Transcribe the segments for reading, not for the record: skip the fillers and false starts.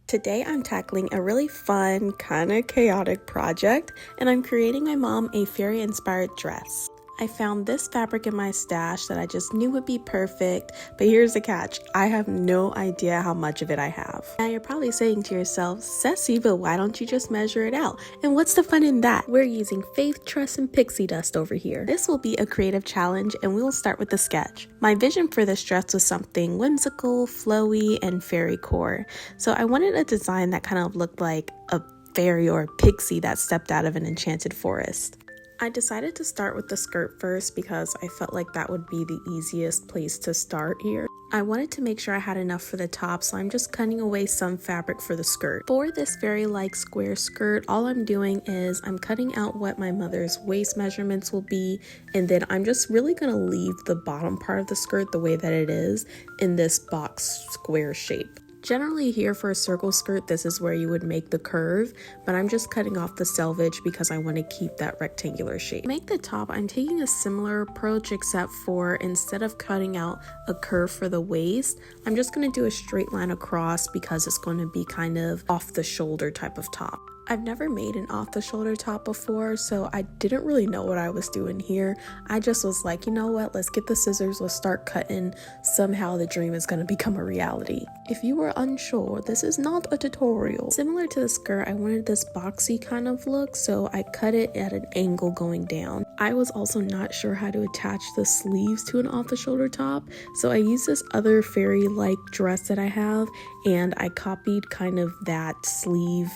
Today I'm tackling a really fun, kind of chaotic project, and I'm creating my mom a fairy-inspired dress. I found this fabric in my stash that I just knew would be perfect, but here's the catch. I have no idea how much of it I have. Now you're probably saying to yourself, Ceci, but why don't you just measure it out? And what's the fun in that? We're using faith, trust, and pixie dust over here. This will be a creative challenge, and we will start with the sketch. My vision for this dress was something whimsical, flowy, and fairy core. So I wanted a design that kind of looked like a fairy or a pixie that stepped out of an enchanted forest. I decided to start with the skirt first because I felt like that would be the easiest place to start here. I wanted to make sure I had enough for the top, so I'm just cutting away some fabric for the skirt. For this fairy-like square skirt, all I'm doing is I'm cutting out what my mother's waist measurements will be, and then I'm just really going to leave the bottom part of the skirt the way that it is in this box square shape. Generally here for a circle skirt, this is where you would make the curve, but I'm just cutting off the selvage because I want to keep that rectangular shape. To make the top, I'm taking a similar approach except for instead of cutting out a curve for the waist, I'm just going to do a straight line across because it's going to be kind of off the shoulder type of top. I've never made an off-the-shoulder top before, so I didn't really know what I was doing here. I just was like, you know what, let's get the scissors, let's start cutting. Somehow the dream is going to become a reality. If you were unsure, this is not a tutorial. Similar to the skirt, I wanted this boxy kind of look, so I cut it at an angle going down. I was also not sure how to attach the sleeves to an off-the-shoulder top, so I used this other fairy-like dress that I have, and I copied kind of that sleeve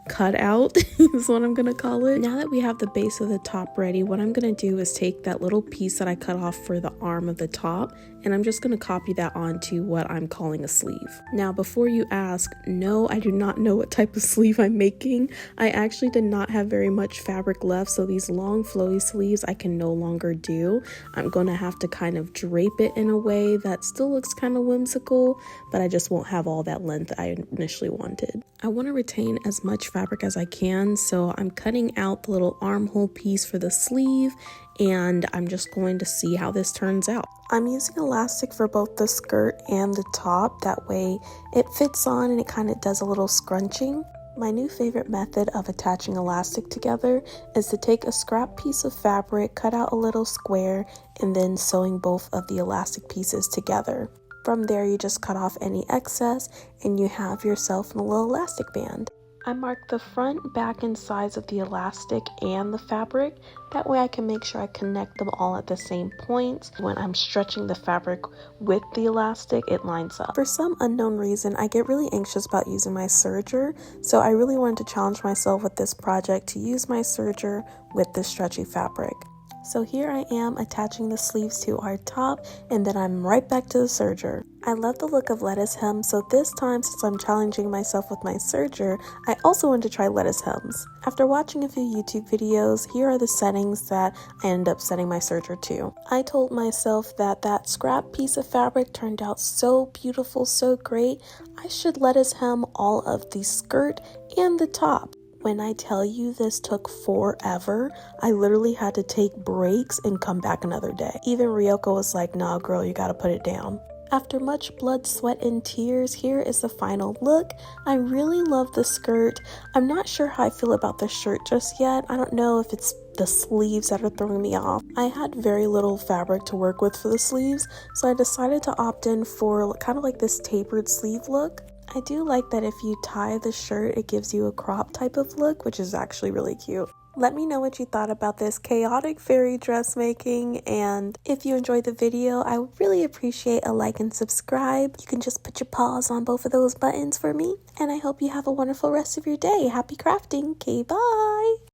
cut out is what I'm gonna call it. Now that we have the base of the top ready, what I'm gonna do is take that little piece that I cut off for the arm of the top, and I'm just gonna copy that onto what I'm calling a sleeve. Now before you ask, no, I do not know what type of sleeve I'm making. I actually did not have very much fabric left, so these long flowy sleeves I can no longer do. I'm gonna have to kind of drape it in a way that still looks kind of whimsical, but I just won't have all that length I initially wanted. I want to retain as much fabric as I can, so I'm cutting out the little armhole piece for the sleeve, and I'm just going to see how this turns out. I'm using elastic for both the skirt and the top, that way it fits on and it kind of does a little scrunching. My new favorite method of attaching elastic together is to take a scrap piece of fabric, cut out a little square, and then sewing both of the elastic pieces together. From there, you just cut off any excess and you have yourself a little elastic band. I marked the front, back, and sides of the elastic and the fabric. That way I can make sure I connect them all at the same point. When I'm stretching the fabric with the elastic, it lines up. For some unknown reason, I get really anxious about using my serger, so I really wanted to challenge myself with this project to use my serger with this stretchy fabric. So here I am attaching the sleeves to our top, and then I'm right back to the serger. I love the look of lettuce hem, so this time, since I'm challenging myself with my serger, I also want to try lettuce hems. After watching a few YouTube videos, here are the settings that I ended up setting my serger to. I told myself that that scrap piece of fabric turned out so beautiful, so great, I should lettuce hem all of the skirt and the top. When I tell you this took forever, I literally had to take breaks and come back another day. Even Ryoko was like, nah girl, you gotta put it down. After much blood, sweat, and tears, here is the final look. I really love the skirt. I'm not sure how I feel about the shirt just yet. I don't know if it's the sleeves that are throwing me off. I had very little fabric to work with for the sleeves, so I decided to opt in for kind of like this tapered sleeve look. I do like that if you tie the shirt, it gives you a crop type of look, which is actually really cute. Let me know what you thought about this chaotic fairy dressmaking, and if you enjoyed the video, I would really appreciate a like and subscribe. You can just put your paws on both of those buttons for me, and I hope you have a wonderful rest of your day. Happy crafting. Okay, bye!